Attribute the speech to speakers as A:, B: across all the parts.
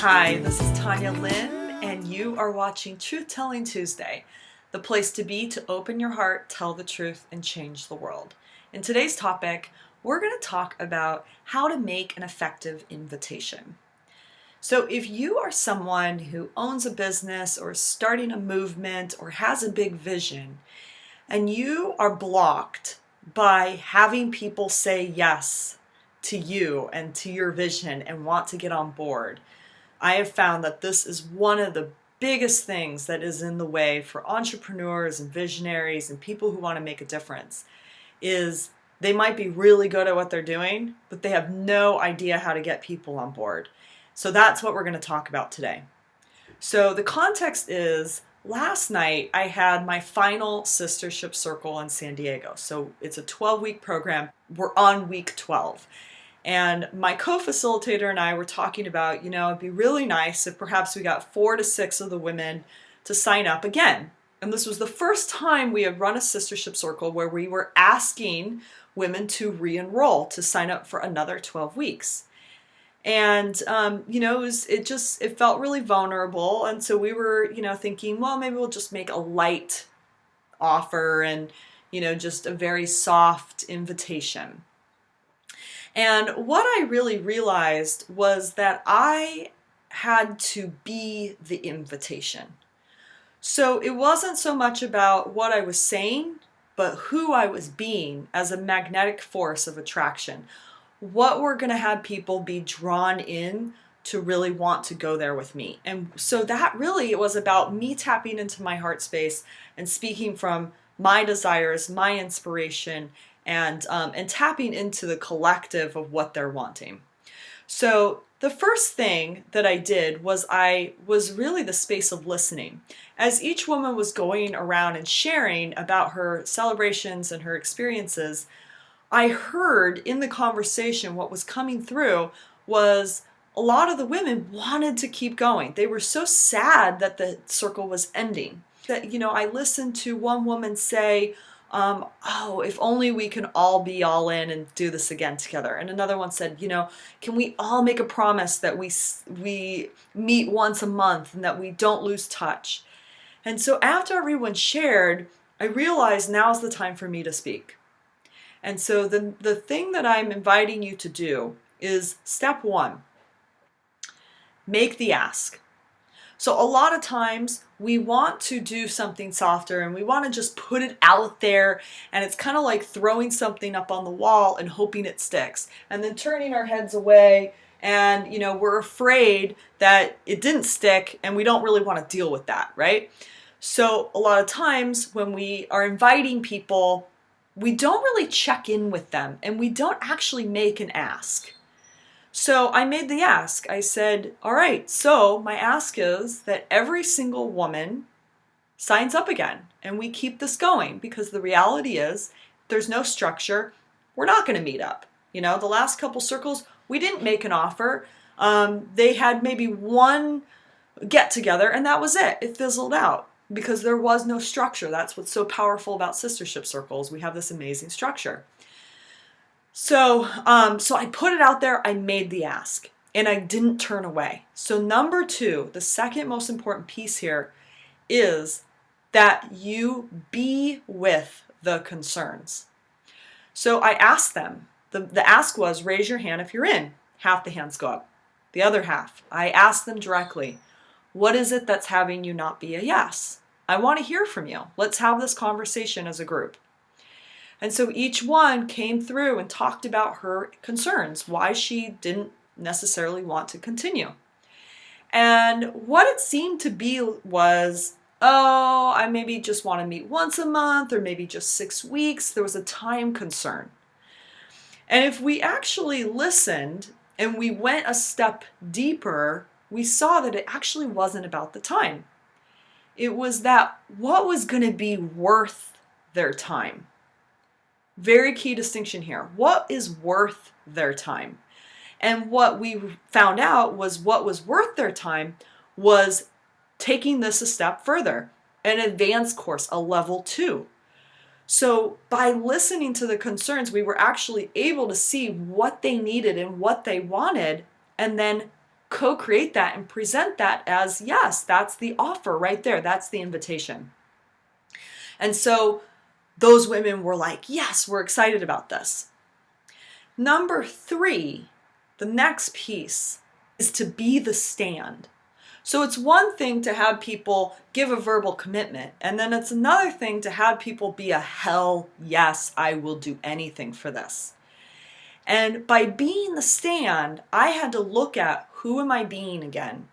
A: Hi, this is Tanya Lynn, and you are watching Truth Telling Tuesday, the place to be to open your heart, tell the truth, and change the world. In today's topic, we're going to talk about how to make an effective invitation. So, if you are someone who owns a business or is starting a movement or has a big vision, and you are blocked by having people say yes to you and to your vision and want to get on board, I have found that this is one of the biggest things that is in the way for entrepreneurs and visionaries and people who want to make a difference is they might be really good at what they're doing, but they have no idea how to get people on board. So that's what we're going to talk about today. So the context is last night I had my final sistership circle in San Diego. So it's a 12-week program. We're on week 12. And my co-facilitator and I were talking about, it'd be really nice if perhaps we got 4 to 6 of the women to sign up again. And this was the first time we had run a sistership circle where we were asking women to re-enroll, to sign up for another 12 weeks. And, it felt really vulnerable. And so we were, thinking, well, maybe we'll just make a light offer and, just a very soft invitation. And what I really realized was that I had to be the invitation. So it wasn't so much about what I was saying, but who I was being as a magnetic force of attraction. What were going to have people be drawn in to really want to go there with me. And so that really, it was about me tapping into my heart space and speaking from my desires, my inspiration, and tapping into the collective of what they're wanting. So the first thing that I did was I was really the space of listening. As each woman was going around and sharing about her celebrations and her experiences, I heard in the conversation what was coming through was a lot of the women wanted to keep going. They were so sad that the circle was ending. That, I listened to one woman say, oh, if only we can all be all in and do this again together. And another one said, can we all make a promise that we meet once a month and that we don't lose touch? And so after everyone shared, I realized now's the time for me to speak. And so the thing that I'm inviting you to do is step 1, make the ask. So a lot of times we want to do something softer and we want to just put it out there, and it's kind of like throwing something up on the wall and hoping it sticks and then turning our heads away, and we're afraid that it didn't stick and we don't really want to deal with that, right? So a lot of times when we are inviting people, we don't really check in with them and we don't actually make an ask. So I made the ask. I said, all right, so my ask is that every single woman signs up again and we keep this going, because the reality is there's no structure. We're not going to meet up. The last couple circles, we didn't make an offer. They had maybe one get together and that was it. It fizzled out because there was no structure. That's what's so powerful about sistership circles. We have this amazing structure. So I put it out there, I made the ask, and I didn't turn away. So number 2, the second most important piece here is that you be with the concerns. So I asked them, the ask was, raise your hand if you're in. Half the hands go up. The other half, I asked them directly, what is it that's having you not be a yes? I want to hear from you. Let's have this conversation as a group. And so each one came through and talked about her concerns, why she didn't necessarily want to continue. And what it seemed to be was, oh, I maybe just want to meet once a month or maybe just 6 weeks. There was a time concern. And if we actually listened and we went a step deeper, we saw that it actually wasn't about the time. It was that what was going to be worth their time. Very key distinction here. What is worth their time? And what we found out was what was worth their time was taking this a step further, an advanced course, a level 2. So by listening to the concerns, we were actually able to see what they needed and what they wanted, and then co-create that and present that as, yes, that's the offer right there. That's the invitation. And so those women were like, yes, we're excited about this. Number 3, the next piece is to be the stand. So it's one thing to have people give a verbal commitment, and then it's another thing to have people be a hell yes, I will do anything for this. And by being the stand, I had to look at who am I being again?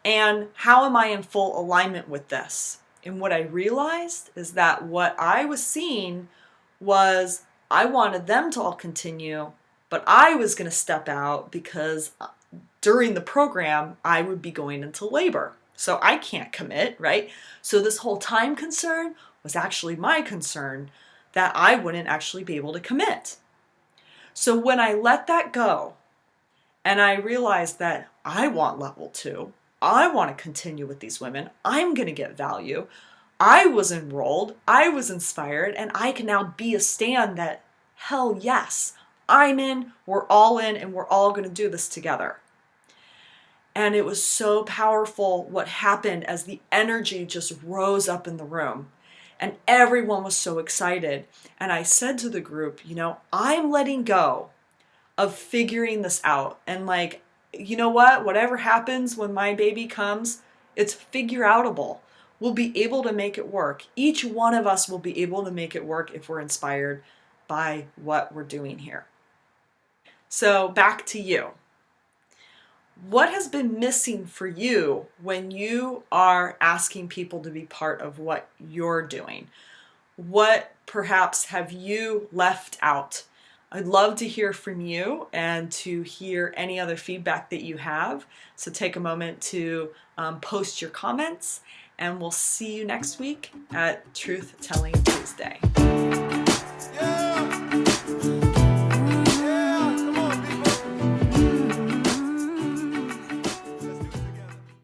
A: And how am I in full alignment with this? And what I realized is that what I was seeing was I wanted them to all continue, but I was going to step out because during the program, I would be going into labor. So I can't commit, right? So this whole time concern was actually my concern that I wouldn't actually be able to commit. So when I let that go and I realized that I want level 2, I want to continue with these women, I'm going to get value, I was enrolled, I was inspired, and I can now be a stand that, hell yes, I'm in, we're all in, and we're all going to do this together. And it was so powerful what happened as the energy just rose up in the room. And everyone was so excited. And I said to the group, I'm letting go of figuring this out. And like, you know what? Whatever happens when my baby comes, it's figure outable. We'll be able to make it work. Each one of us will be able to make it work if we're inspired by what we're doing here. So back to you. What has been missing for you when you are asking people to be part of what you're doing? What perhaps have you left out? I'd love to hear from you and to hear any other feedback that you have. So take a moment to post your comments, and we'll see you next week at Truth Telling Tuesday. Yeah.